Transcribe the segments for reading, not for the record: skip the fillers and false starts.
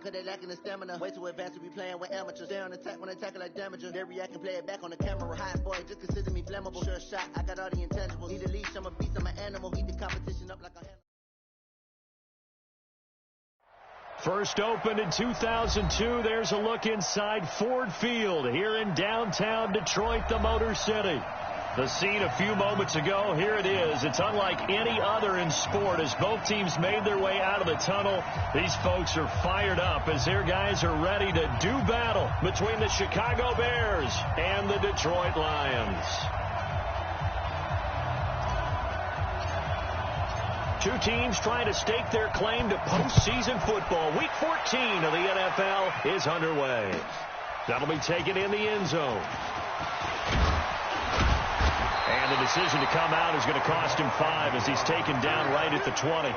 cause they lacking the stamina. Way too advanced to be playing with amateurs. Stay on attack when attacking like damager. They react and play it back on the camera. Hot boy, just consider me flammable. Sure shot, I got all the intangibles. Need a leash, I'm a beast, I'm an animal. Eat the competition up like a hand. First opened in 2002. There's a look inside Ford Field here in downtown Detroit, the Motor City. The scene a few moments ago, here it is. It's unlike any other in sport as both teams made their way out of the tunnel. These folks are fired up as their guys are ready to do battle between the Chicago Bears and the Detroit Lions. Two teams trying to stake their claim to postseason football. Week 14 of the NFL is underway. That'll be taken in the end zone. And the decision to come out is going to cost him 5 as he's taken down right at the 20.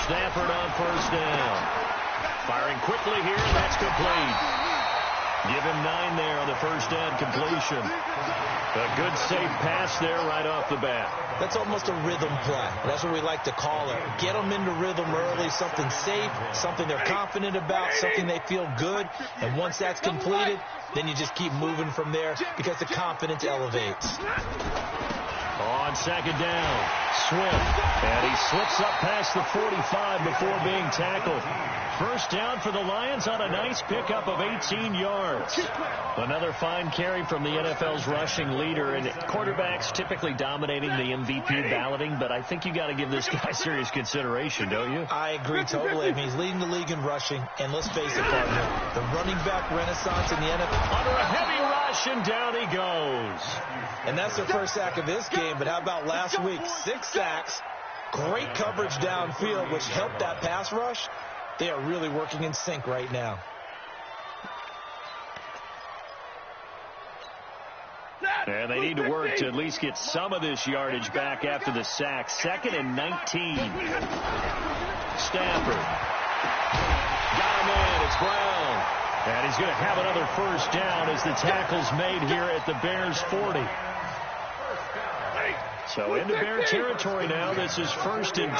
Stafford on first down. Firing quickly here, and that's complete. Give him 9 there on the first down completion. A good safe pass there right off the bat. That's almost a rhythm play. That's what we like to call it. Get them into rhythm early, something safe, something they're confident about, something they feel good. And once that's completed, then you just keep moving from there because the confidence elevates. On second down, Swift, and he slips up past the 45 before being tackled. First down for the Lions on a nice pickup of 18 yards. Another fine carry from the NFL's rushing leader, and quarterbacks typically dominating the MVP balloting, but I think you got to give this guy serious consideration, don't you? I agree totally. I mean, he's leading the league in rushing, and let's face it, partner, the running back renaissance in the NFL. Under a heavy rush, and down he goes. And that's the first sack of this game, but how about last week? 6 sacks, great coverage downfield, which helped that pass rush. They are really working in sync right now. And they need to work to at least get some of this yardage back after the sack. 2nd and 19. Stafford. Got him in. It's Brown. And he's going to have another first down as the tackle's made here at the Bears' 40. So into Bear territory now. This is 1st and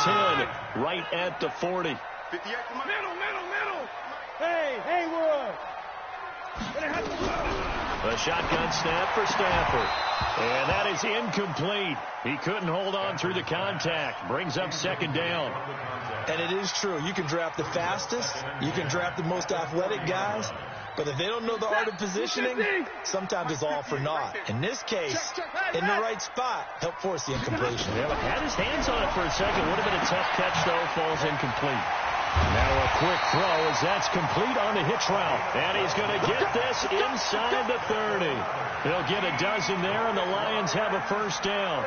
10 right at the 40. Middle. Hey, Haywood. A shotgun snap for Stafford. And that is incomplete. He couldn't hold on through the contact. Brings up 2nd down. And it is true. You can draft the fastest. You can draft the most athletic guys. But if they don't know the art of positioning, sometimes it's all for naught. In this case, in the right spot, help force the incompletion. Yeah, had his hands on it for a second. Would have been a tough catch, though. Falls incomplete. Now a quick throw as that's complete on the hitch route. And he's going to get this inside the 30. They'll get a dozen there, and the Lions have a first down.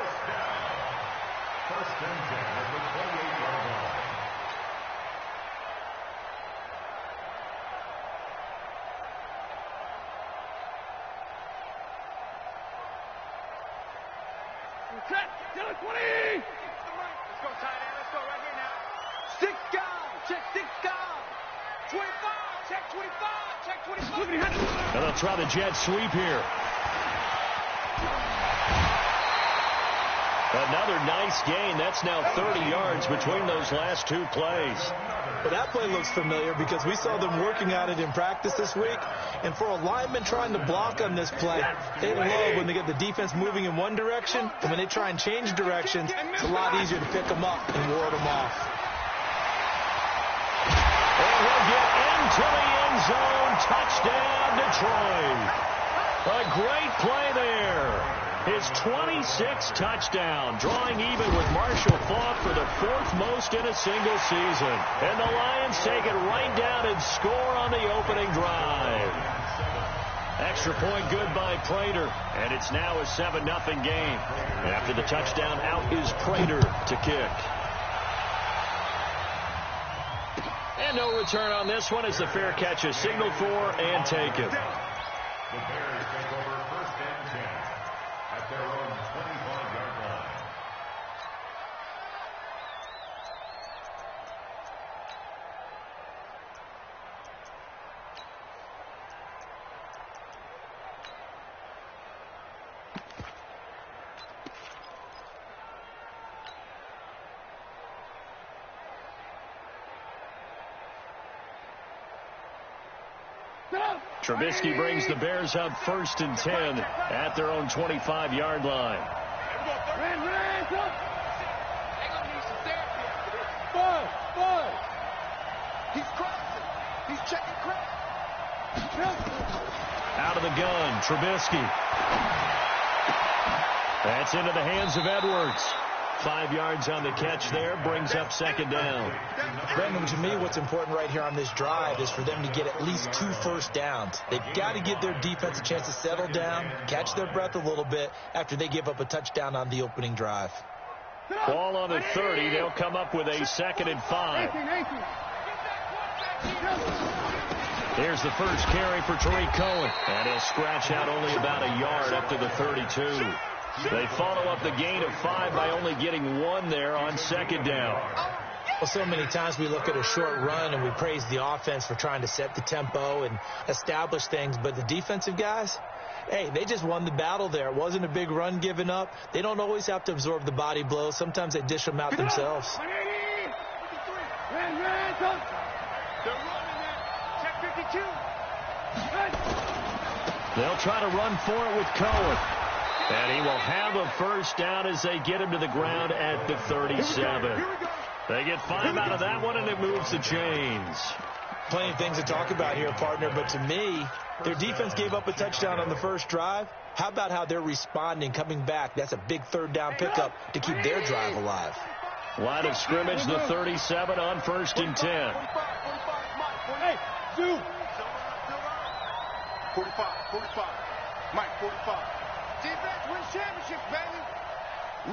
And they'll try the jet sweep here. Another nice gain. That's now 30 yards between those last 2 plays. Well, that play looks familiar because we saw them working at it in practice this week. And for a lineman trying to block on this play, they love when they get the defense moving in one direction. And when they try and change directions, it's a lot easier to pick them up and ward them off. And he'll get into the end zone. Touchdown, Detroit. A great play there. His 26th touchdown, drawing even with Marshall Faulk for the 4th most in a single season. And the Lions take it right down and score on the opening drive. Extra point good by Prater, and it's now a 7-0 game. After the touchdown, out is Prater to kick. And no return on this one as the fair catch is signaled for and taken. The Bears take over 1st and 10 at their own 25-yard line. Trubisky brings the Bears up 1st and 10 at their own 25-yard line. He's crossing. He's checking cross. Out of the gun, Trubisky. That's into the hands of Edwards. 5 yards on the catch there, brings up 2nd down. Brandon, to me, what's important right here on this drive is for them to get at least 2 first downs. They've got to give their defense a chance to settle down, catch their breath a little bit after they give up a touchdown on the opening drive. Ball on the 30. They'll come up with a 2nd and 5. Here's the first carry for Tariq Cohen. And he'll scratch out only about a yard up to the 32. They follow up the gain of 5 by only getting 1 there on 2nd down. Well, so many times we look at a short run and we praise the offense for trying to set the tempo and establish things. But the defensive guys, hey, they just won the battle there. It wasn't a big run given up. They don't always have to absorb the body blows. Sometimes they dish them out themselves. They'll try to run for it with Cohen. And he will have a first down as they get him to the ground at the 37. They get 5 out of that one, and it moves the chains. Plenty of things to talk about here, partner, but to me, their defense gave up a touchdown on the first drive. How about how they're responding, coming back? That's a big 3rd down pickup to keep their drive alive. Line of scrimmage, the 37 on 1st and 10. Hey, Sue. 45. Mike, 45. Defense wins championships, baby.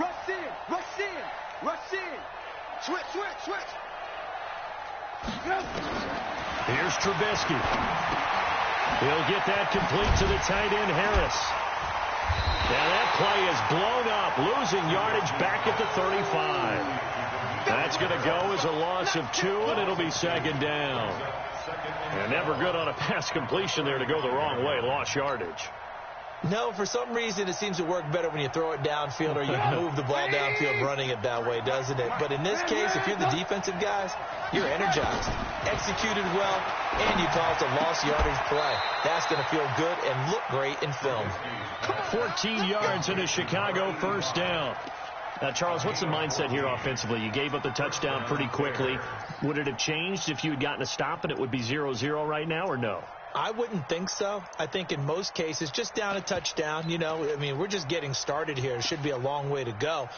Rush in. Switch. Here's Trubisky. He'll get that complete to the tight end, Harris. And that play is blown up, losing yardage back at the 35. That's going to go as a loss of 2, and it'll be 2nd down. And never good on a pass completion there to go the wrong way, lost yardage. No, for some reason, it seems to work better when you throw it downfield or you move the ball downfield running it that way, doesn't it? But in this case, if you're the defensive guys, you're energized, executed well, and you caused a lost yardage play. That's going to feel good and look great in film. 14 yards and a Chicago first down. Now, Charles, what's the mindset here offensively? You gave up the touchdown pretty quickly. Would it have changed if you had gotten a stop and it would be 0-0 right now, or no? I wouldn't think so. I think in most cases, just down a touchdown, we're just getting started here. It should be a long way to go.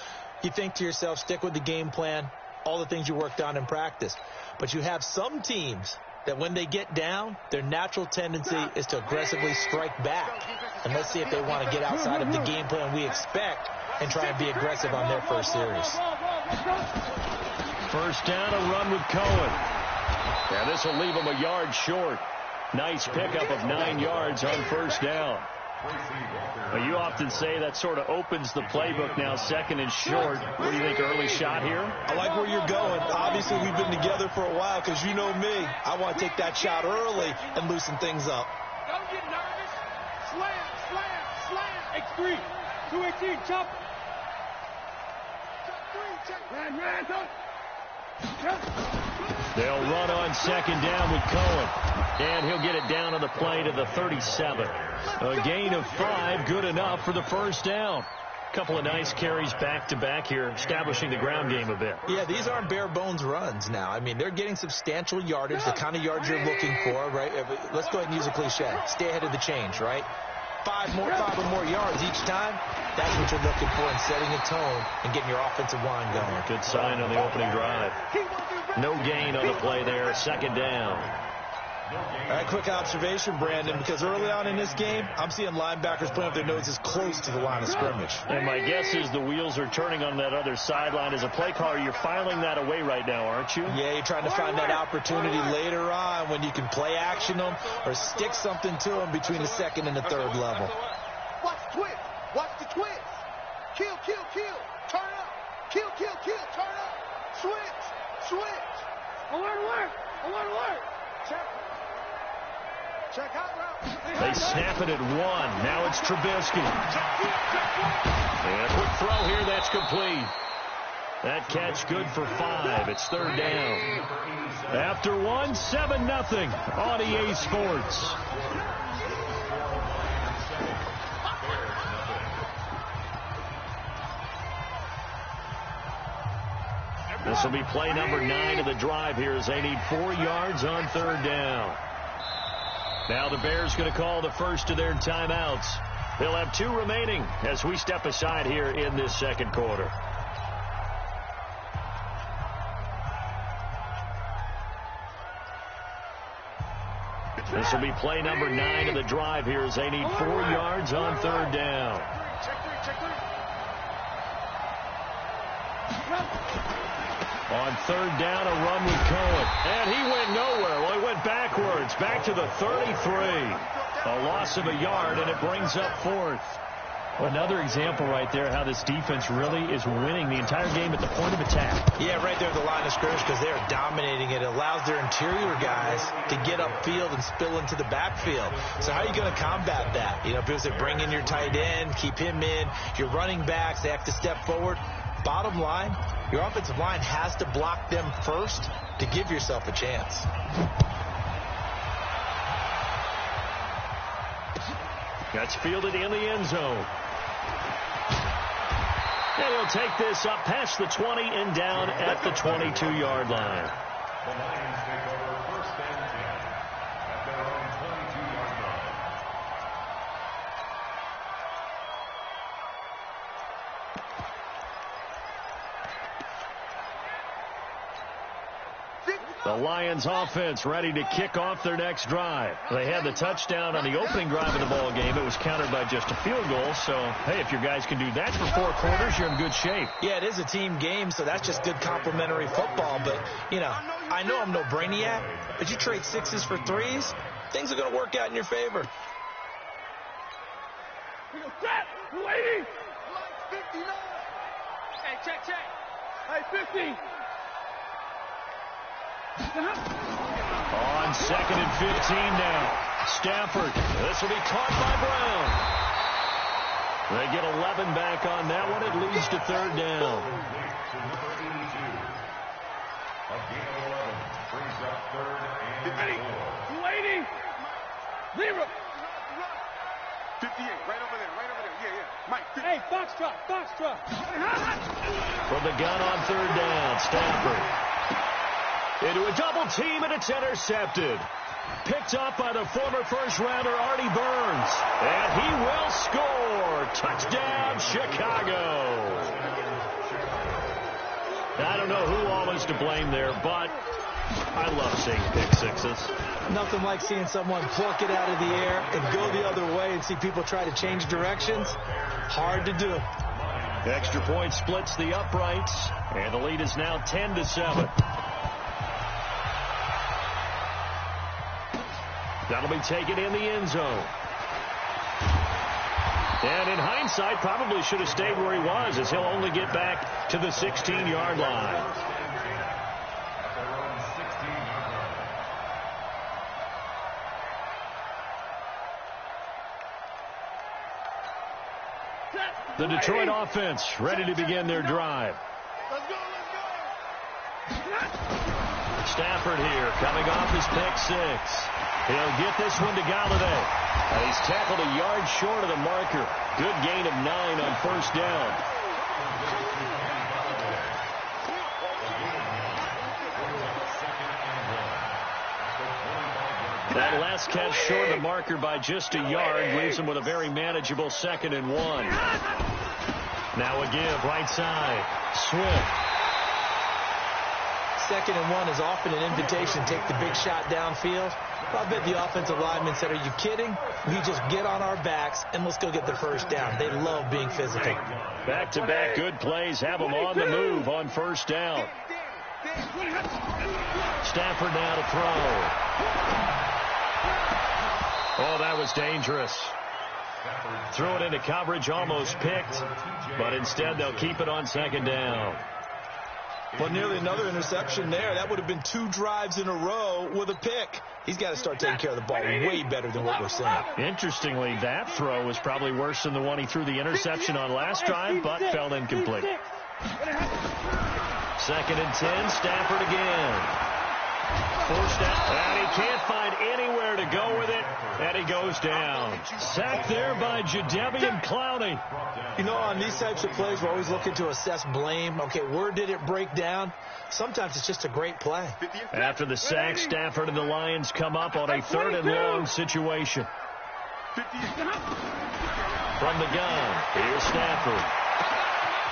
You think to yourself, stick with the game plan, all the things you worked on in practice. But you have some teams that when they get down, their natural tendency is to aggressively strike back. And let's see if they want to get outside of the game plan we expect and try and be aggressive on their first series. First down, a run with Cohen. And this will leave him a yard short. Nice pickup of 9 yards on first down. Well, you often say that sort of opens the playbook now, 2nd and short. What do you think, early shot here? I like where you're going. Obviously, we've been together for a while because you know me. I want to take that shot early and loosen things up. Don't get nervous. Slam. X3. 218, chop. They'll run on 2nd down with Cohen. And he'll get it down on the play to the 37. A gain of 5, good enough for the first down. A couple of nice carries back-to-back here, establishing the ground game a bit. Yeah, these aren't bare-bones runs now. I mean, they're getting substantial yardage, the kind of yards you're looking for, right? Let's go ahead and use a cliche. Stay ahead of the change, right? 5 or more yards each time. That's what you're looking for in setting a tone and getting your offensive line going. Good sign on the opening drive. No gain on the play there, 2nd down. All right, quick observation, Brandon, because early on in this game, I'm seeing linebackers putting up their noses close to the line of scrimmage. And my guess is the wheels are turning on that other sideline. As a play caller, you're filing that away right now, aren't you? Yeah, you're trying to find that opportunity later on when you can play action them or stick something to them between the second and the third level. Watch the twist. Watch the twist. Kill, kill, kill. Turn up. Kill, kill, kill. Turn up. Switch. Switch. Alert. Check out route. They snap it at 1. Now it's Trubisky. And a quick throw here. That's complete. That catch good for 5. It's third down. After 1, 7-0 on EA Sports. This will be play number 9 of the drive here as they need 4 yards on third down. Now the Bears going to call the first of their timeouts. They'll have 2 remaining as we step aside here in this second quarter. This will be play number 9 of the drive here as they need 4 yards on third down. On third down, a run with Cohen. And he went nowhere. Well, he went backwards, back to the 33. A loss of a yard, and it brings up 4th. Another example right there how this defense really is winning the entire game at the point of attack. Yeah, right there at the line of scrimmage because they're dominating it. It allows their interior guys to get upfield and spill into the backfield. So how are you going to combat that? You know, because they bring in your tight end, keep him in. Your running backs, they have to step forward. Bottom line, your offensive line has to block them first to give yourself a chance. That's fielded in the end zone. And he'll take this up past the 20 and down at the 22-yard line. The Lions take over first and 10 at their own 22-yard line. The Lions offense ready to kick off their next drive. They had the touchdown on the opening drive of the ball game. It was countered by just a field goal. So, hey, if your guys can do that for 4 quarters, you're in good shape. Yeah, it is a team game, so that's just good complementary football. But, you know, I know I'm no brainiac, but you trade 6s for 3s, things are going to work out in your favor. Lady! 59! Hey, check. Hey, 50! On second and 15 now. Stafford. This will be caught by Brown. They get 11 back on that one. It leads to third down. A gain of 11 brings up third and 4. Lady! Zero! 58, right over there. Yeah. Mike, 50. Hey, Foxtrot. From the gun on third down, Stafford. Into a double team, and it's intercepted. Picked up by the former first-rounder Artie Burns. And he will score. Touchdown, Chicago. I don't know who all is to blame there, but I love seeing pick sixes. Nothing like seeing someone pluck it out of the air and go the other way and see people try to change directions. Hard to do. Extra point splits the uprights, and the lead is now 10-7. That'll be taken in the end zone. And in hindsight, probably should have stayed where he was, as he'll only get back to the 16-yard line. The Detroit offense ready to begin their drive. Let's go. Stafford here coming off his pick 6. He'll get this one to Galladay. He's tackled a yard short of the marker. Good gain of 9 on first down. That last catch short of the marker by just a yard leaves him with a very manageable 2nd and 1. Now a give right side. Swift. 2nd and 1 is often an invitation. Take the big shot downfield. I bet the offensive linemen said, are you kidding? We just get on our backs and let's go get the first down. They love being physical. Back-to-back good plays have them on the move on first down. Stafford now to throw. Oh, that was dangerous. Threw it into coverage, almost picked, but instead they'll keep it on second down. Well, nearly another interception there. That would have been 2 drives in a row with a pick. He's got to start taking care of the ball way better than what we're seeing. Interestingly, that throw was probably worse than the one he threw the interception on last drive, but fell incomplete. 2nd and 10, Stafford again. Forced out, and he can't find anywhere to go with it, and he goes down. Sacked there by Jadeveon Clowney. You know, on these types of plays, we're always looking to assess blame. Okay, where did it break down? Sometimes it's just a great play. After the sack, Stafford and the Lions come up on a 3rd and long situation. From the gun, here's Stafford.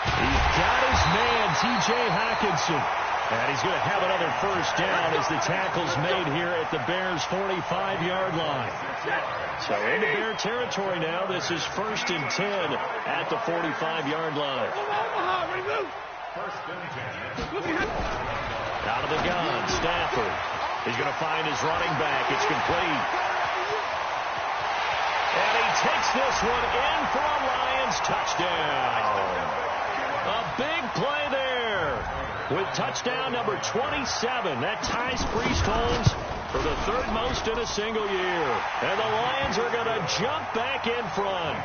He's got his man, T.J. Hockenson. And he's going to have another first down as the tackle's made here at the Bears' 45-yard line. So into Bear territory now. This is 1st and 10 at the 45-yard line. Out of the gun, Stafford. He's going to find his running back. It's complete. And he takes this one in for a Lions touchdown. A big play there. With touchdown number 27, that ties Priest Holmes for the 3rd most in a single year. And the Lions are going to jump back in front.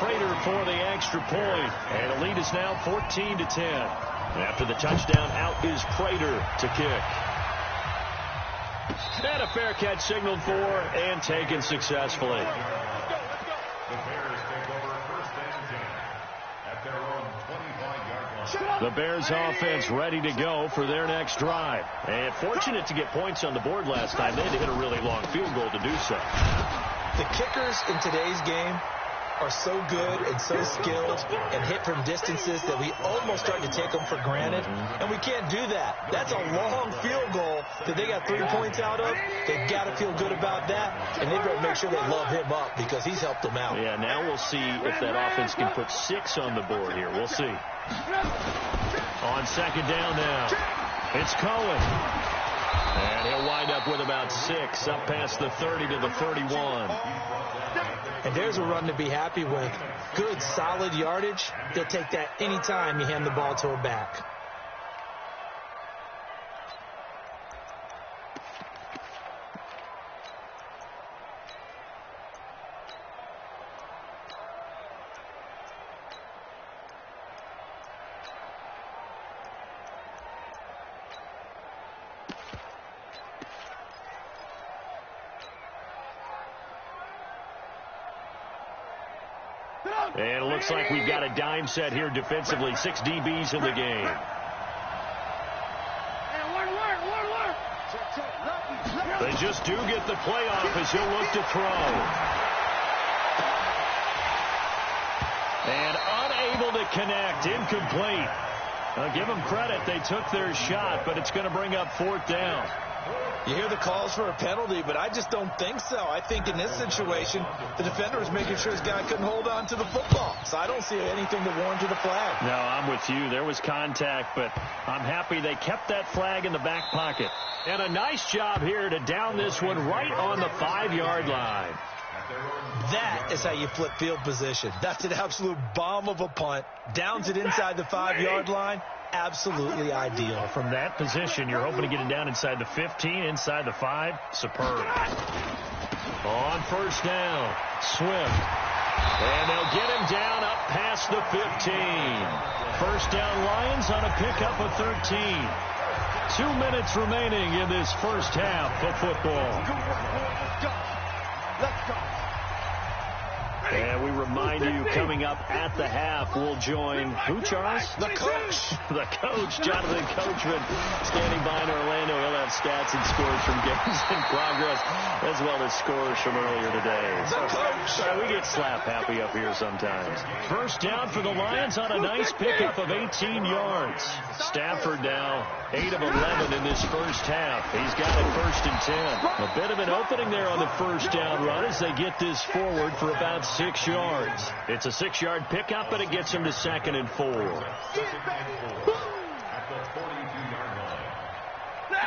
Prater for the extra point. And the lead is now 14-10. After the touchdown, out is Prater to kick. And a fair catch signaled for and taken successfully. The Bears take over 1st and 10 at their own 25-yard line. The Bears offense ready to go for their next drive. And fortunate to get points on the board last time. They had to hit a really long field goal to do so. The kickers in today's game are so good and so skilled and hit from distances that we almost start to take them for granted. And we can't do that. That's a long field goal that they got 3 points out of. They've got to feel good about that. And they've got to make sure they love him up because he's helped them out. Yeah, now we'll see if that offense can put 6 on the board here. We'll see. On 2nd down now, it's Cohen. And he'll wind up with about 6 up past the 30 to the 31. And there's a run to be happy with. Good, solid yardage. They'll take that anytime you hand the ball to a back. And it looks like we've got a dime set here defensively. 6 DBs in the game. They just do get the play off as he'll look to throw. And unable to connect. Incomplete. I'll give them credit. They took their shot, but it's going to bring up 4th down. You hear the calls for a penalty, but I just don't think so. I think in this situation, the defender was making sure his guy couldn't hold on to the football. So I don't see anything that warranted a flag. No, I'm with you. There was contact, but I'm happy they kept that flag in the back pocket. And a nice job here to down this one right on the 5-yard line. That is how you flip field position. That's an absolute bomb of a punt. Downs it inside the 5-yard line. Absolutely ideal. From that position, you're hoping to get it down inside the 15, inside the 5. Superb. On 1st down, Swift. And they'll get him down up past the 15. 1st down Lions on a pickup of 13. 2 minutes remaining in this first half of football. Let's go. And we remind you, coming up at the half, we'll join who, Charles? The coach. The coach, Jonathan Coachman, standing by in Orlando. He'll have stats and scores from games in progress, as well as scores from earlier today. The coach. We get slap happy up here sometimes. First down for the Lions on a nice pickup of 18 yards. Stafford now 8 of 11 in this first half. He's got it 1st and 10. A bit of an opening there on the first down run as they get this forward for about 6 yards. It's a 6-yard pickup, but it gets them to 2nd and 4.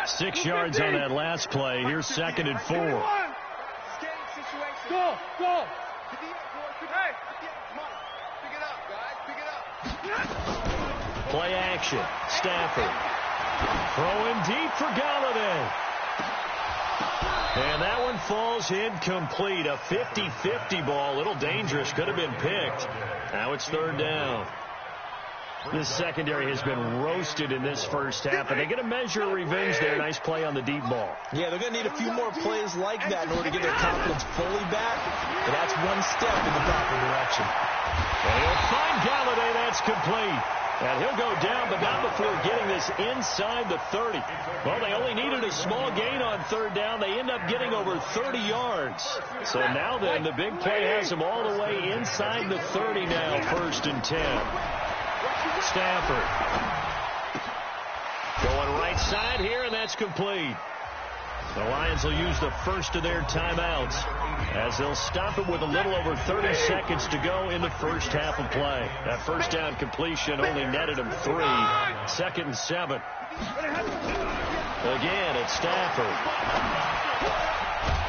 6 yards on that last play. Here's 2nd and 4. Go, go. Hey, pick it up, guys. Pick it up. Play action. Stafford throwing deep for Galladay. And that one falls incomplete. A 50-50 ball. A little dangerous. Could have been picked. Now it's 3rd down. This secondary has been roasted in this first half, and they get a measure of revenge there. Nice play on the deep ball. Yeah, they're going to need a few more plays like that in order to get their confidence fully back. But that's one step in the proper direction. And he'll find Galladay. That's complete. And he'll go down, but not before getting this inside the 30. Well, they only needed a small gain on 3rd down. They end up getting over 30 yards. So now then, the big play has them all the way inside the 30 now, 1st and 10. Stafford going right side here, and that's complete. The Lions will use the first of their timeouts as they'll stop it with a little over 30 seconds to go in the first half of play. That first down completion only netted them 3. 2nd and 7. Again, it's Stafford.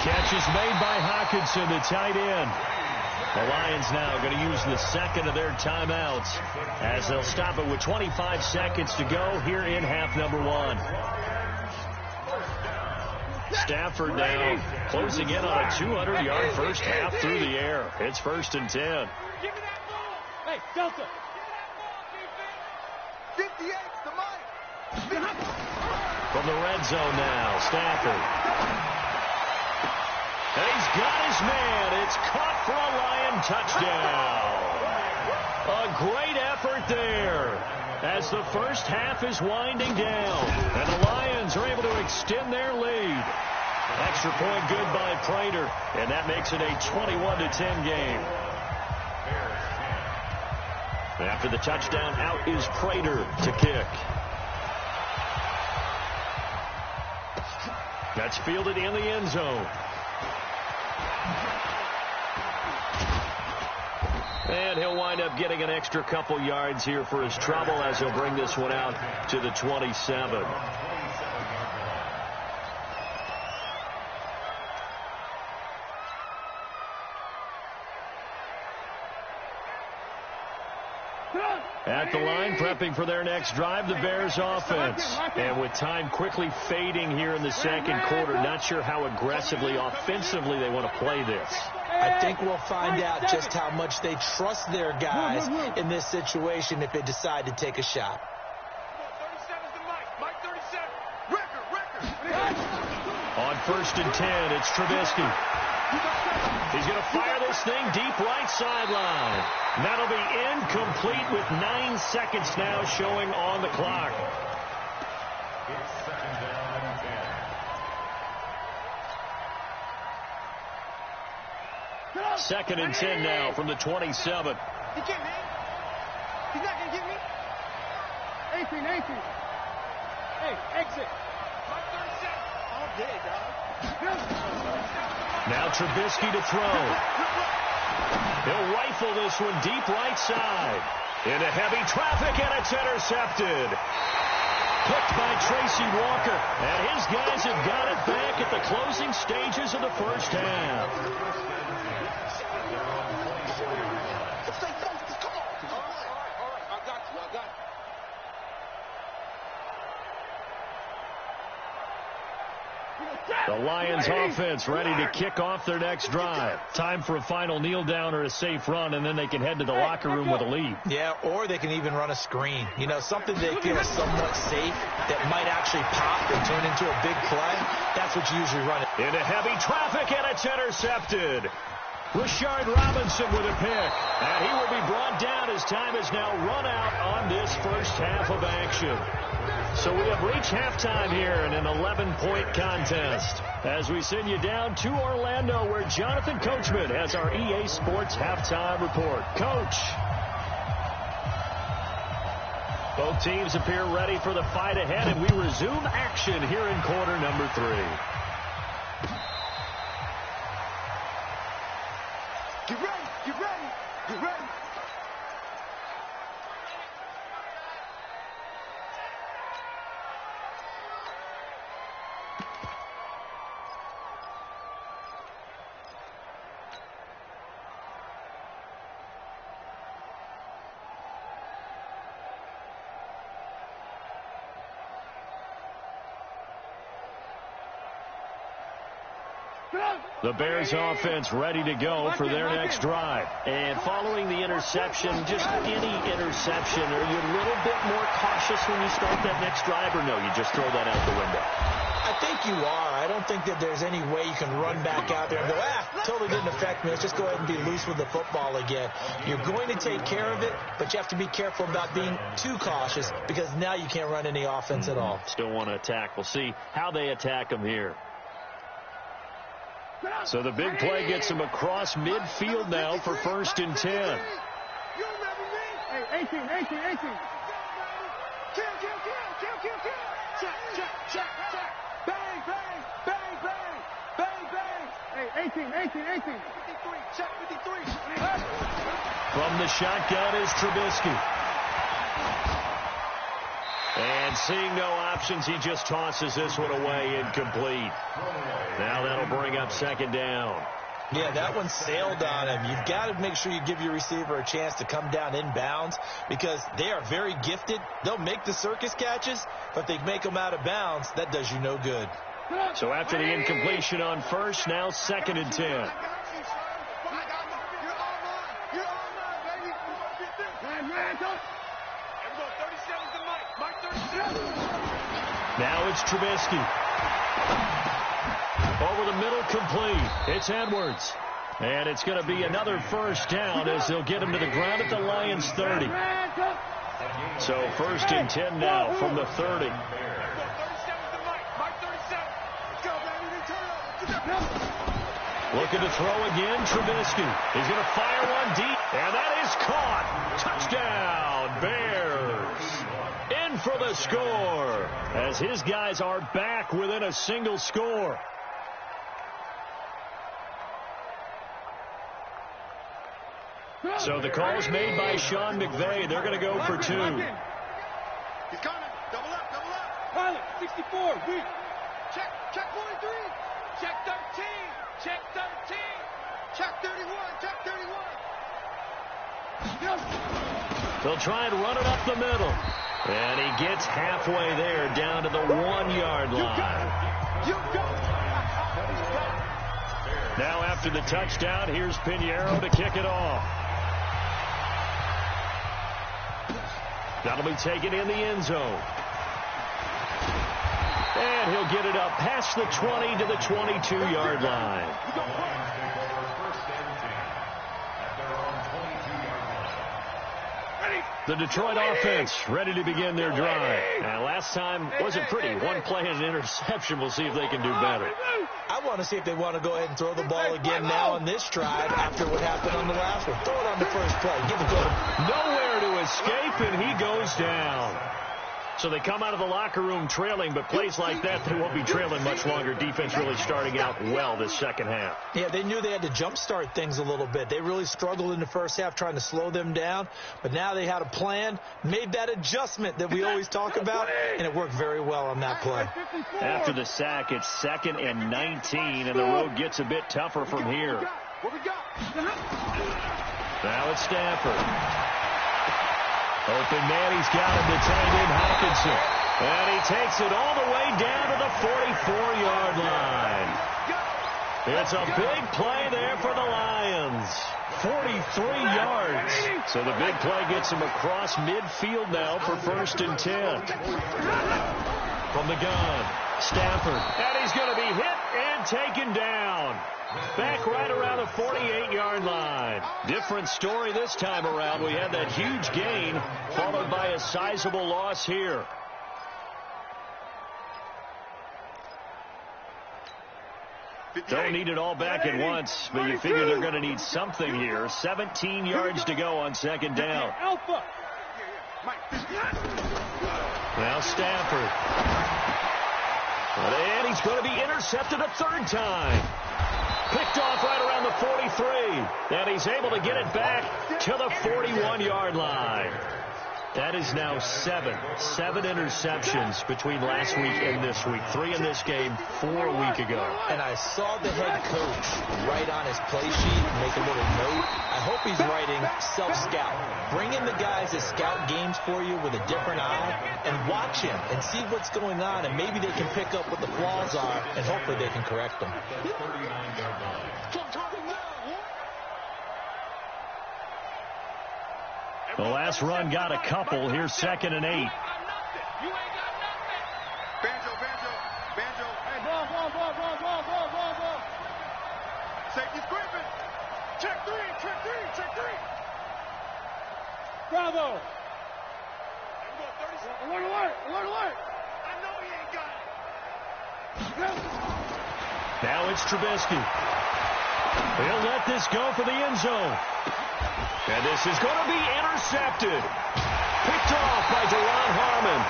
Catch is made by Hockenson, the tight end. The Lions now going to use the second of their timeouts as they'll stop it with 25 seconds to go here in half number 1. Stafford now closing in on a 200-yard first half through the air. It's 1st and 10. Give me that ball. Hey, Delta. 58's the mic. From the red zone now, Stafford. And he's got his man. It's caught for a Lion touchdown. A great effort there as the first half is winding down. And the Lions are able to extend their lead. Extra point good by Prater. And that makes it a 21-10 game. After the touchdown, out is Prater to kick. That's fielded in the end zone. And he'll wind up getting an extra couple yards here for his trouble as he'll bring this one out to the 27. At the line, prepping for their next drive, the Bears offense. And with time quickly fading here in the second quarter, not sure how aggressively, offensively they want to play this. I think we'll find out just how much they trust their guys in this situation if they decide to take a shot. 37's the mic. Mike 37. Record. On 1st and 10, it's Trubisky. He's going to fire this thing deep right sideline. That'll be incomplete with 9 seconds now showing on the clock. It's 2nd down and 10. 2nd and 10 now from the 27. He can't, man. He's not going to get me. 18. Hey, exit. Mike 37. All day, dog. Now Trubisky to throw. He'll rifle this one deep right side. Into heavy traffic, and it's intercepted. Picked by Tracy Walker. And his guys have got it back at the closing stages of the first half. The Lions offense ready to kick off their next drive. Time for a final kneel down or a safe run, and then they can head to the locker room with a lead. Yeah, or they can even run a screen. You know, something they feel is somewhat safe that might actually pop and turn into a big play. That's what you usually run. Into heavy traffic, and it's intercepted. Rashard Robinson with a pick. And he will be brought down as time has now run out on this first half of action. So we have reached halftime here in an 11-point contest. As we send you down to Orlando, where Jonathan Coachman has our EA Sports halftime report. Coach. Both teams appear ready for the fight ahead, and we resume action here in quarter number 3. Get ready, get ready, get ready. The Bears offense ready to go for their next drive. And following the interception, just any interception, are you a little bit more cautious when you start that next drive, or no, you just throw that out the window? I think you are. I don't think that there's any way you can run back out there and go, totally didn't affect me. Let's just go ahead and be loose with the football again. You're going to take care of it, but you have to be careful about being too cautious because now you can't run any offense at all. Still want to attack. We'll see how they attack them here. So the big play gets him across midfield now for 1st and 10. You remember me? Hey, 18. Kill. Check. Bang. Hey, 18. 53. Check 53. From the shotgun is Trubisky. And seeing no options, he just tosses this one away incomplete. Now that'll bring up 2nd down. Yeah, that one sailed on him. You've got to make sure you give your receiver a chance to come down inbounds because they are very gifted. They'll make the circus catches, but if they make them out of bounds, that does you no good. So after the incompletion on 1st, now 2nd and 10. Now it's Trubisky. Over the middle, complete. It's Edwards. And it's going to be another 1st down as they'll get him to the ground at the Lions' 30. So 1st and 10 now from the 30. Looking to throw again, Trubisky. He's going to fire one deep, and that is caught. Touchdown, Bears. In for the score as his guys are back within a single score. So the call's made by Sean McVay. They're going to go for 2. He's coming. Double up. Pilot, 64. Weak. Check 43. Check 13. Check 13. Check 31. Check 31. They'll try and run it up the middle. And he gets halfway there down to the 1-yard line. Now after the touchdown, here's Pinheiro to kick it off. That'll be taken in the end zone. And he'll get it up past the 20 to the 22-yard line. The Detroit offense ready to begin their drive. And last time wasn't pretty. One play and an interception. We'll see if they can do better. I want to see if they want to go ahead and throw the ball again now on this drive after what happened on the last one. Throw it on the first play. Give it to him. Nowhere to escape, and he goes down. So they come out of the locker room trailing, but plays like that, they won't be trailing much longer. Defense really starting out well this second half. Yeah, they knew they had to jumpstart things a little bit. They really struggled in the first half trying to slow them down, but now they had a plan, made that adjustment that we always talk about, and it worked very well on that play. After the sack, it's 2nd and 19, and the road gets a bit tougher from here. Now it's Stafford. Open man, he's got him to tight end Hawkinson. And he takes it all the way down to the 44-yard line. It's a big play there for the Lions. 43 yards. So the big play gets him across midfield now for 1st and 10. from the gun. Stafford, and he's going to be hit and taken down. Back right around the 48-yard line. Different story this time around. We had that huge gain followed by a sizable loss here. Don't need it all back at once, but you figure they're going to need something here. 17 yards to go on second down. Now Stafford. And he's going to be intercepted a third time. Picked off right around the 43. And he's able to get it back to the 41-yard line. That is now seven interceptions between last week and this week. 3 in this game, 4 a week ago. And I saw the head coach write on his play sheet, make a little note. I hope he's writing self-scout. Bring in the guys that scout games for you with a different eye and watch him and see what's going on, and maybe they can pick up what the flaws are, and hopefully they can correct them. The last run got a couple. Here's 2nd and 8. You ain't got nothing. Banjo. Hey, ball. Safety scraping. Check three. Bravo. Alert. I know he ain't got it. Now it's Trubisky. He'll let this go for the end zone. And this is going to be intercepted. Picked off by Deron Harmon.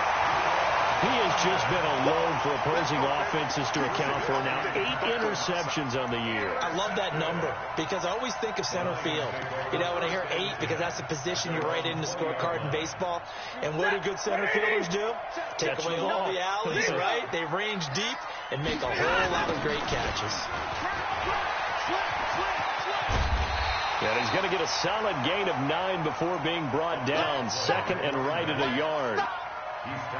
He has just been a load for opposing offenses to account for now. 8 interceptions on the year. I love that number because I always think of center field. You know, when I hear 8, because that's the position you write in the scorecard in baseball. And what do good center fielders do? Take away all the alleys, right? They range deep and make a whole lot of great catches. And he's going to get a solid gain of 9 before being brought down. 2nd and right at a yard.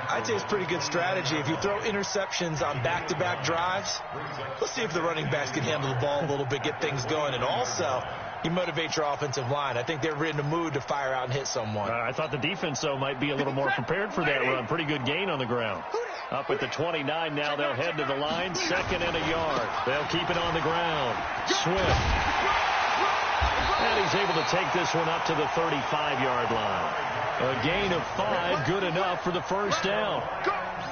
I'd say it's pretty good strategy. If you throw interceptions on back-to-back drives, let's see if the running backs can handle the ball a little bit, get things going. And also, you motivate your offensive line. I think they're in the mood to fire out and hit someone. I thought the defense, though, might be a little more prepared for that run. Pretty good gain on the ground. Up at the 29 now. They'll head to the line. 2nd and a yard. They'll keep it on the ground. Swift. And he's able to take this one up to the 35-yard line. A gain of 5, good enough for the first down.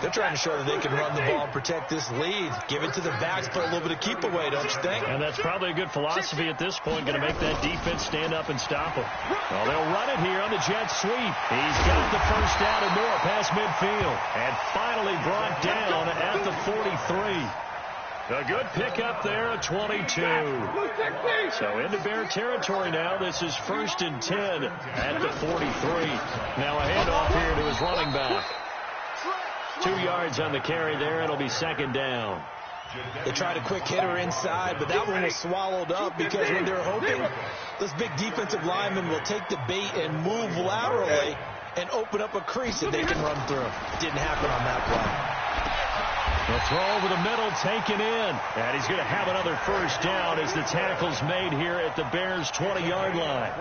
They're trying to show that they can run the ball and protect this lead. Give it to the backs, put a little bit of keep away, don't you think? And that's probably a good philosophy at this point, going to make that defense stand up and stop them. Well, they'll run it here on the jet sweep. He's got the first down and more past midfield. And finally brought down at the 43. A good pickup there at 22. So into Bear territory now. This is 1st and 10 at the 43. Now a handoff here to his running back. 2 yards on the carry there. It'll be 2nd down. They tried a quick hitter inside, but that one was swallowed up because when they're hoping this big defensive lineman will take the bait and move laterally and open up a crease that they can run through. Didn't happen on that play. The throw over the middle taken in. And he's going to have another first down as the tackle's made here at the Bears' 20-yard line.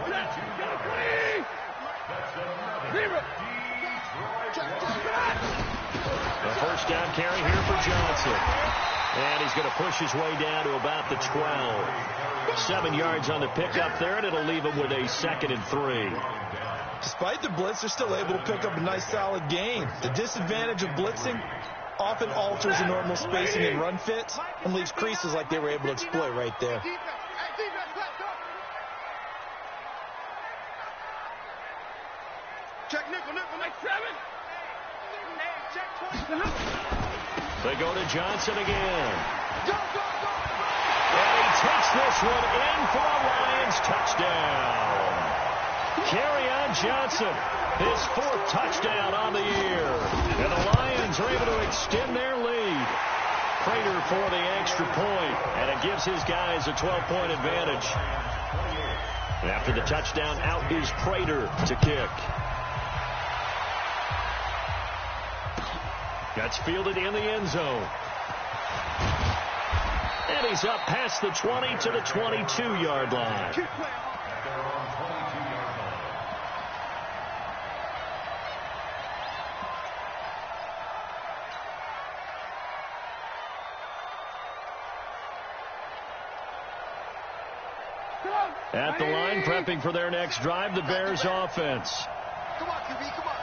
The first down carry here for Johnson. And he's going to push his way down to about the 12. 7 yards on the pickup there, and it'll leave him with a 2nd and 3. Despite the blitz, they're still able to pick up a nice solid gain. The disadvantage of blitzing often alters the normal spacing and run fits and leaves creases like they were able to exploit right there. Check nickel, like 7. They go to Johnson again. And he takes this one in for a Lions touchdown. Kerryon Johnson, his 4th touchdown on the year. And the Lions are able to extend their lead. Prater for the extra point, and it gives his guys a 12-point advantage. And after the touchdown, out is Prater to kick. That's fielded in the end zone. And he's up past the 20 to the 22-yard line. At the line, prepping for their next drive, the Bears offense. Come on, QB, come on.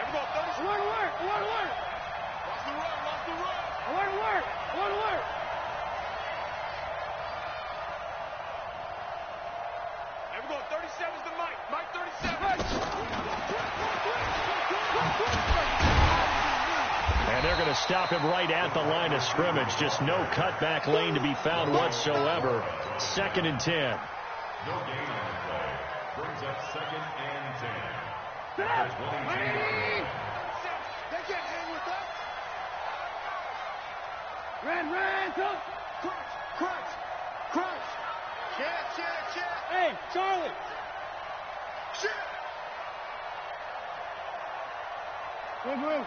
Everyone, 30 seconds. I want to work. Watch the run. I want to work. Everyone, 37 is the mic. Mike 37. And they're going to stop him right at the line of scrimmage. Just no cutback lane to be found whatsoever. 2nd and 10. No gain on the play. Brings up 2nd and 10. They can't hang with us. Ran, go. Crunch. Shit. Hey, Charlie. Shit. Good move.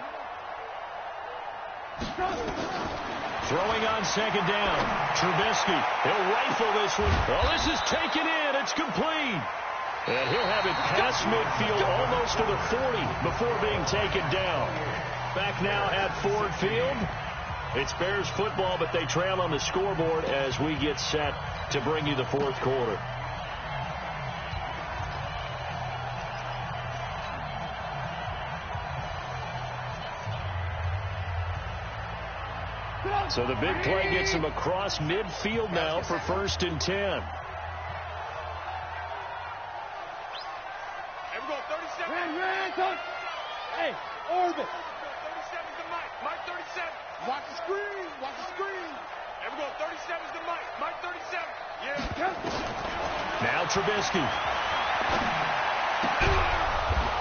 Throwing on 2nd down. Trubisky. He'll rifle this one. Well, this is taken in. It's complete. And he'll have it past midfield almost to the 40 before being taken down. Back now at Ford Field. It's Bears football, but they trail on the scoreboard as we get set to bring you the 4th quarter. So the big play gets him across midfield now for 1st and 10. Everyone, 37. Ran, go. Hey, orbit. 37 is the mic. Mike 37. Watch the screen. Everyone, 37 is the mic. Mike 37. Yeah. Now Trubisky.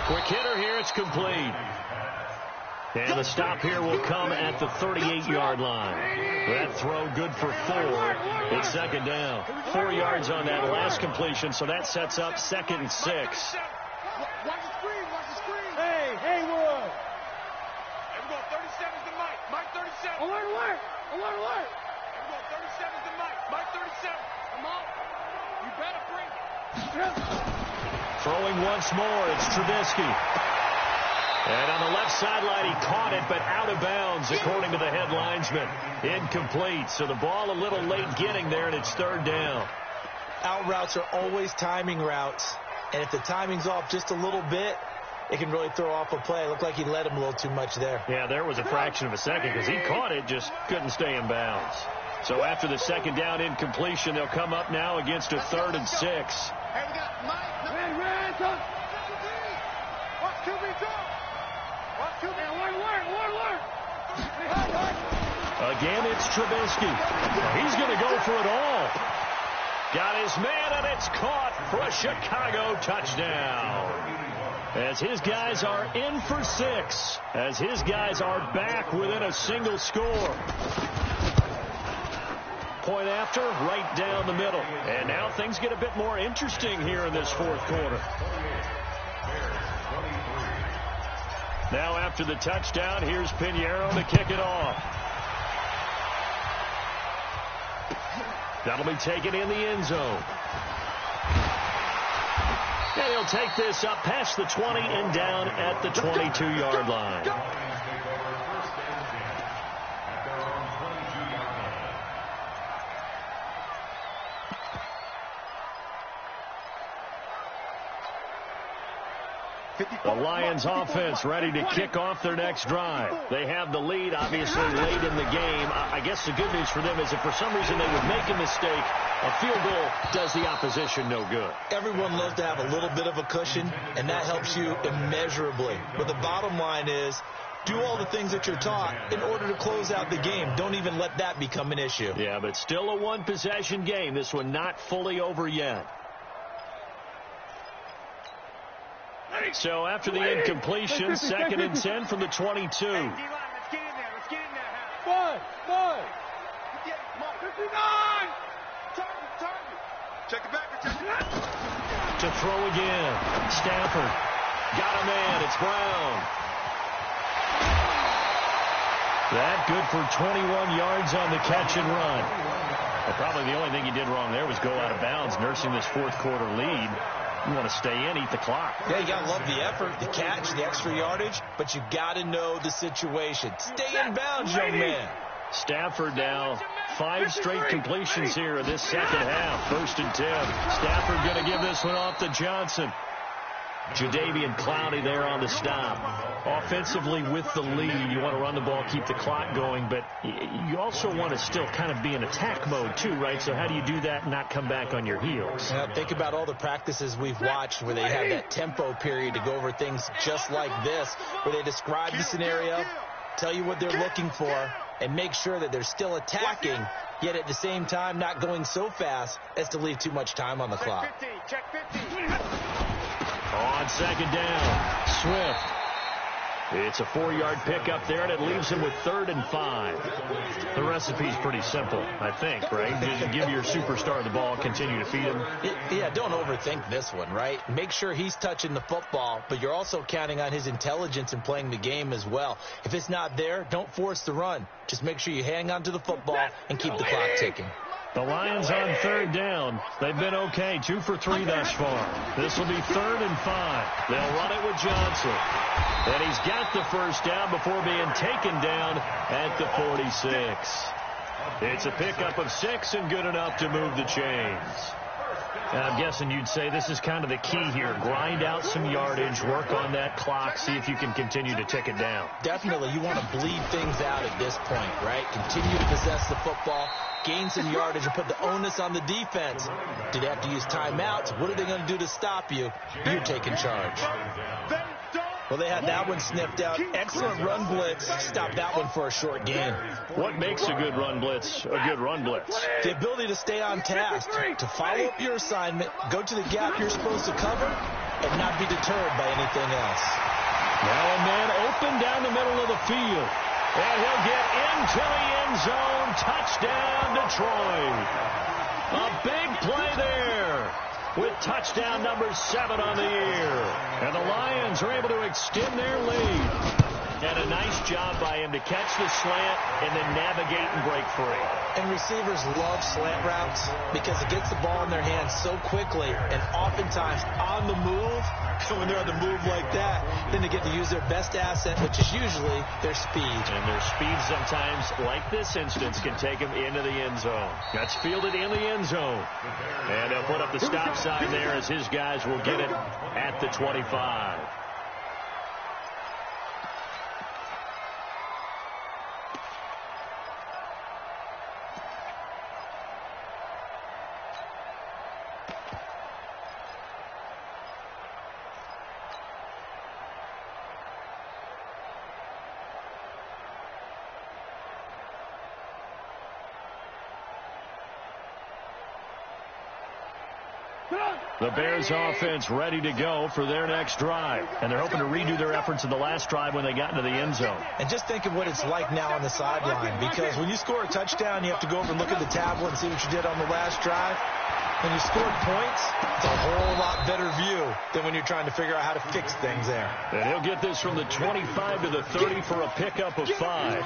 Quick hitter here. It's complete. And the stop here will come at the 38-yard line. That throw good for 4. It's 2nd down. 4 yards on that last completion, so that sets up 2nd and 6. Watch the screen. Hey, Haywood. Everyone, 37 is the mic. Mike 37. I want to work. Everyone, 37 is the mic. Mike 37. Come on. You better bring it. Throwing once more, it's Trubisky. And on the left sideline, he caught it, but out of bounds, according to the head linesman. Incomplete. So the ball a little late getting there, and it's 3rd down. Out routes are always timing routes. And if the timing's off just a little bit, it can really throw off a play. It looked like he led him a little too much there. Yeah, there was a fraction of a second because he caught it, just couldn't stay in bounds. So after the 2nd down incompletion, they'll come up now against a 3rd and 6. Hey, we got Mike. Ran, go. Watch QB go. Again, it's Trubisky. He's going to go for it all. Got his man, and it's caught for a Chicago touchdown. As his guys are in for 6. As his guys are back within a single score. Point after, right down the middle. And now things get a bit more interesting here in this 4th quarter. Now after the touchdown, here's Pinheiro to kick it off. That'll be taken in the end zone. And he'll take this up past the 20 and down at the 22-yard line. The Lions offense ready to kick off their next drive. They have the lead, obviously, late in the game. I guess the good news for them is if for some reason they would make a mistake, a field goal does the opposition no good. Everyone loves to have a little bit of a cushion, and that helps you immeasurably. But the bottom line is, do all the things that you're taught in order to close out the game. Don't even let that become an issue. Yeah, but still a one-possession game. This one not fully over yet. So after the incompletion, 2nd and 10 from the 22. Let's get in there. Bud. 59. Target. Check it back. To throw again. Stafford. Got a man. It's Brown. That good for 21 yards on the catch and run. Well, probably the only thing he did wrong there was go out of bounds, nursing this 4th quarter lead. You want to stay in, eat the clock. Yeah, you got to love the effort, the catch, the extra yardage, but you got to know the situation. Stay in bounds, young man. Stafford now 5 straight completions here in this second half. 1st and 10. Stafford going to give this one off to Johnson. Jadeveon Clowney there on the stop. Offensively with the lead, you want to run the ball, keep the clock going, but you also want to still kind of be in attack mode too, right? So how do you do that and not come back on your heels? Yeah, think about all the practices we've watched where they have that tempo period to go over things just like this, where they describe the scenario, tell you what they're looking for, and make sure that they're still attacking, yet at the same time not going so fast as to leave too much time on the clock. Check 50. On 2nd down, Swift. It's a 4-yard pickup there, and it leaves him with 3rd and 5. The recipe's pretty simple, I think, right? Just give your superstar the ball, continue to feed him. Yeah, don't overthink this one, right? Make sure he's touching the football, but you're also counting on his intelligence in playing the game as well. If it's not there, don't force the run. Just make sure you hang on to the football and keep the clock ticking. The Lions on 3rd down. They've been okay, 2 for 3 thus far. This will be 3rd and 5. They'll run it with Johnson. And he's got the 1st down before being taken down at the 46. It's a pickup of 6 and good enough to move the chains. And I'm guessing you'd say this is kind of the key here. Grind out some yardage, work on that clock, see if you can continue to tick it down. Definitely, you want to bleed things out at this point, right? Continue to possess the football, gain some yardage, and put the onus on the defense. Do they have to use timeouts? What are they going to do to stop you? You're taking charge. Well, they had that one sniffed out. Excellent run blitz. Stop that one for a short gain. What makes a good run blitz a good run blitz? The ability to stay on task, to follow up your assignment, go to the gap you're supposed to cover, and not be deterred by anything else. Now a man open down the middle of the field. And he'll get into the end zone. Touchdown, Detroit. A big play there with touchdown number 7 on the year. And the Lions are able to extend their lead. And a nice job by him to catch the slant and then navigate and break free. And receivers love slant routes because it gets the ball in their hands so quickly and oftentimes on the move. When they're on the move like that, then they get to use their best asset, which is usually their speed. And their speed sometimes, like this instance, can take them into the end zone. That's fielded in the end zone. And they'll put up the stop sign there as his guys will get it at the 25. The Bears offense ready to go for their next drive. And they're hoping to redo their efforts in the last drive when they got into the end zone. And just think of what it's like now on the sideline, because when you score a touchdown, you have to go over and look at the tablet and see what you did on the last drive. When you scored points, it's a whole lot better view than when you're trying to figure out how to fix things there. And he'll get this from the 25 to the 30 for a pickup of 5.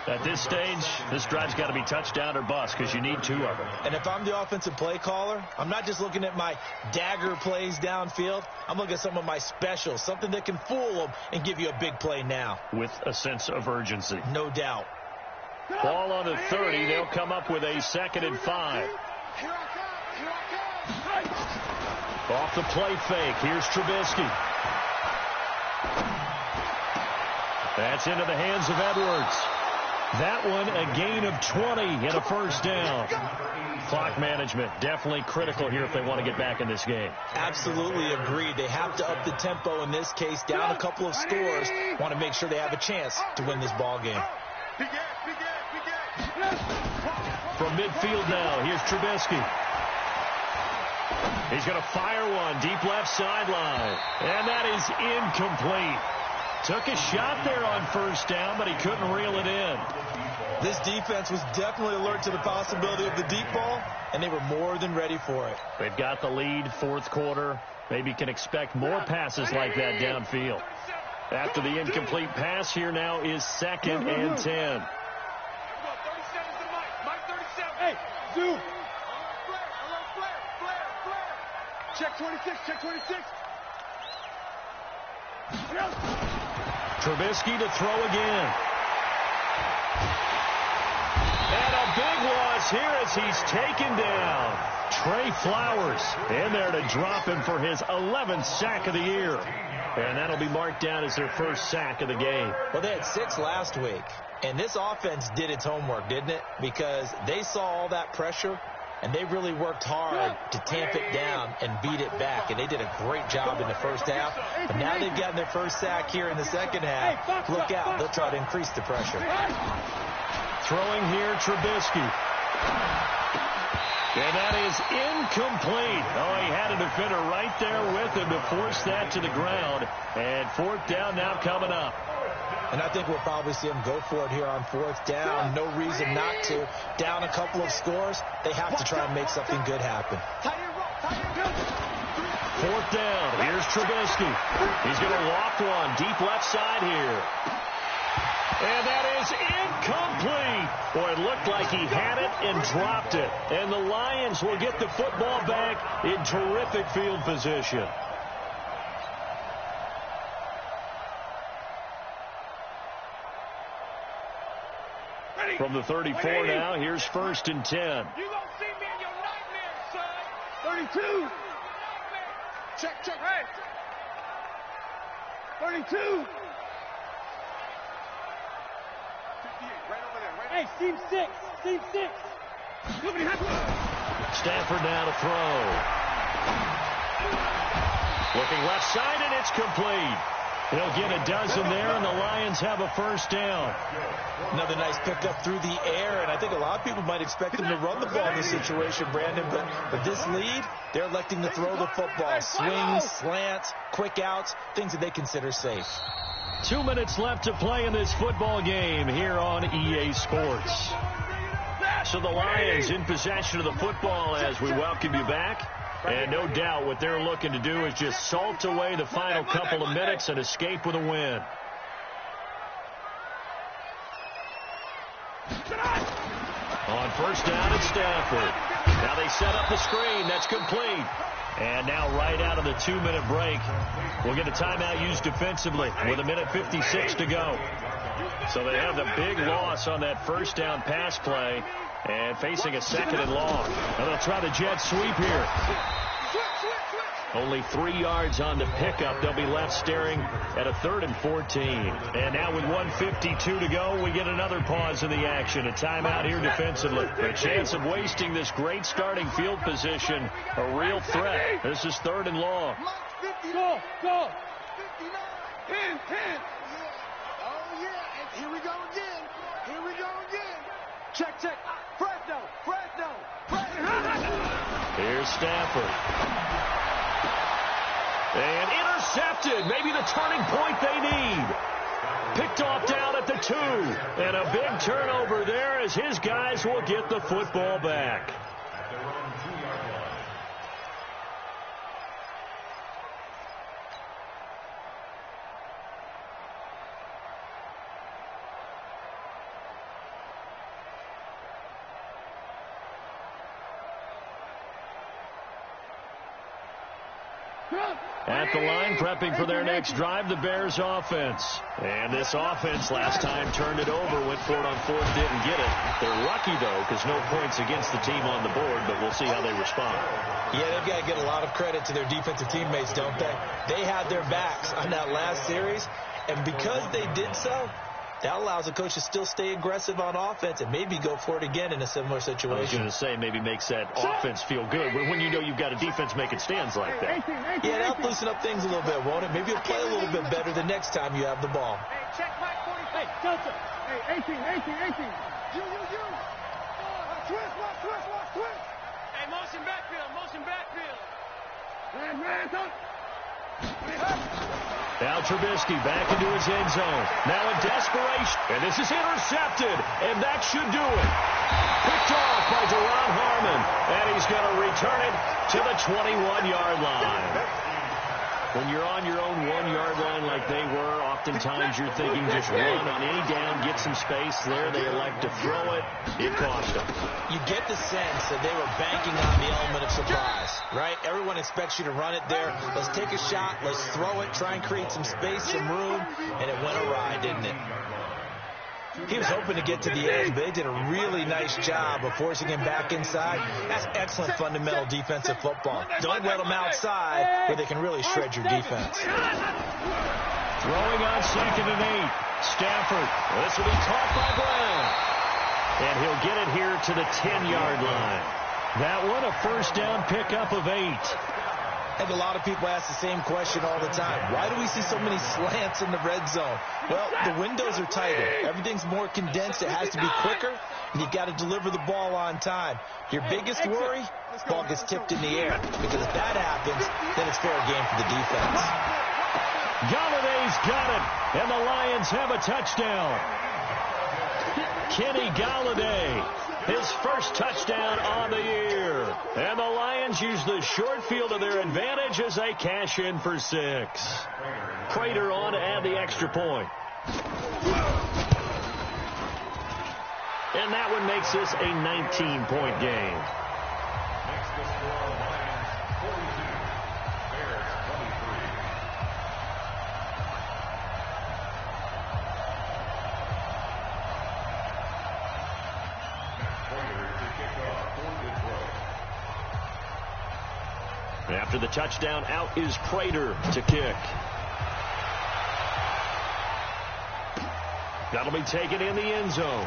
At this stage, this drive's got to be touchdown or bust because you need 2 of them. And if I'm the offensive play caller, I'm not just looking at my dagger plays downfield. I'm looking at some of my specials, something that can fool them and give you a big play now. With a sense of urgency. No doubt. Ball on the 30. They'll come up with a 2nd and 5. Off the play fake. Here's Trubisky. That's into the hands of Edwards. That one a gain of 20 and a 1st down. Clock management definitely critical here if they want to get back in this game. Absolutely agreed. They have to up the tempo in this case, down a couple of scores. Want to make sure they have a chance to win this ball game. From midfield now, here's Trubisky. He's going to fire one deep left sideline. And that is incomplete. Took a shot there on 1st down, but he couldn't reel it in. This defense was definitely alert to the possibility of the deep ball, and they were more than ready for it. They've got the lead, 4th quarter. Maybe can expect more passes like that downfield. After the incomplete pass, here now is 2nd and 10. Hey, Zoo. Check 26, check 26. Trubisky to throw again. And a big loss here as he's taken down. Trey Flowers in there to drop him for his 11th sack of the year. And that'll be marked down as their first sack of the game. Well, they had 6 last week. And this offense did its homework, didn't it? Because they saw all that pressure, and they really worked hard to tamp it down and beat it back. And they did a great job in the first half. But now they've gotten their first sack here in the second half. Look out. They'll try to increase the pressure. Throwing here, Trubisky. And that is incomplete. Oh, he had a defender right there with him to force that to the ground. And 4th down now coming up. And I think we'll probably see them go for it here on 4th down. No reason not to. Down a couple of scores, they have to try and make something good happen. 4th down. Here's Trubisky. He's going to walk one deep left side here. And that is incomplete. Boy, it looked like he had it and dropped it. And the Lions will get the football back in terrific field position. From the 34 now, here's 1st and 10. You gonna see me in your nightmares, son. 32. Check. Hey. 32. 58, right over there. Hey, Steve 6. Stafford now to throw. Looking left side, and it's complete. He'll get a dozen there, and the Lions have a 1st down. Another nice pickup through the air, and I think a lot of people might expect them to run the ball in this situation, Brandon, but with this lead, they're electing to throw the football. Swings, slants, quick outs, things that they consider safe. 2 minutes left to play in this football game here on EA Sports. So the Lions in possession of the football as we welcome you back. And no doubt what they're looking to do is just salt away the final couple of minutes and escape with a win. On 1st down, it's Stafford. Now they set up the screen. That's complete. And now right out of the 2-minute break, we'll get a timeout used defensively with 1:56 to go. So they have the big loss on that 1st down pass play and facing a 2nd and long. And they'll try the jet sweep here. Only 3 yards on the pickup. They'll be left staring at a 3rd and 14. And now with 1:52 to go, we get another pause in the action. A timeout here defensively. A chance of wasting this great starting field position. A real threat. This is 3rd and long. Go. 10. Oh, yeah. And here we go again. Check. Fresno. Here's Stafford. And intercepted. Maybe the turning point they need. Picked off down at the 2. And a big turnover there as his guys will get the football back. At the line, prepping for their next drive, the Bears offense. And this offense last time turned it over, went for it on 4th, didn't get it. They're lucky, though, because no points against the team on the board, but we'll see how they respond. Yeah, they've got to get a lot of credit to their defensive teammates, don't they? They had their backs on that last series, and because they did so, that allows the coach to still stay aggressive on offense and maybe go for it again in a similar situation. I was going to say maybe makes that offense feel good, but when you know you've got a defense making stands like that. Yeah, that'll loosen up things a little bit, won't it? Maybe you'll play a little bit better the next time you have the ball. Hey, check Mike 40. Hey, Delta. Hey, 18. You. Twist. Hey, motion backfield. Man, up. Now Trubisky back into his end zone. Now in desperation. And this is intercepted. And that should do it. Picked off by Deron Harmon. And he's going to return it to the 21-yard line. When you're on your own 1-yard line like they were, oftentimes you're thinking just run on any down, get some space there. They elect to throw it. It cost them. You get the sense that they were banking on the element of surprise, right? Everyone expects you to run it there. Let's take a shot. Let's throw it. Try and create some space, some room. And it went awry, didn't it? He was hoping to get to the edge, but they did a really nice job of forcing him back inside. That's excellent fundamental defensive football. Don't let them outside where they can really shred your defense. Throwing on 2nd and 8. Stafford. This will be caught by Brown. And he'll get it here to the 10-yard line. That one, a first down pickup of 8. I think a lot of people ask the same question all the time. Why do we see so many slants in the red zone? Well, the windows are tighter. Everything's more condensed. It has to be quicker, and you've got to deliver the ball on time. Your biggest worry, ball gets tipped in the air, because if that happens, then it's fair game for the defense. Galladay's got it, and the Lions have a touchdown. Kenny Galladay, his first touchdown on the year. And the Lions use the short field to their advantage as they cash in for 6. Prater on to add the extra point. And that one makes this a 19-point game. Makes the score Lions 42, Bears 23. After the touchdown, out is Prater to kick. That'll be taken in the end zone.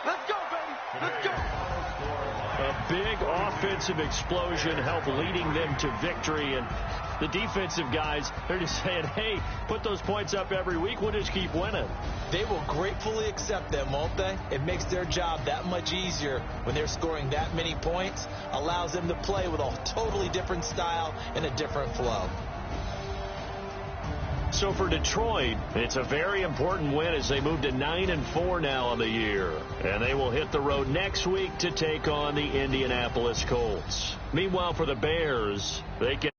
Let's go, baby. Let's go. A big offensive explosion helped leading them to victory. And the defensive guys, they're just saying, hey, put those points up every week. We'll just keep winning. They will gratefully accept them, won't they? It makes their job that much easier when they're scoring that many points. Allows them to play with a totally different style and a different flow. So for Detroit, it's a very important win as they move to 9-4 now on the year. And they will hit the road next week to take on the Indianapolis Colts. Meanwhile, for the Bears, they can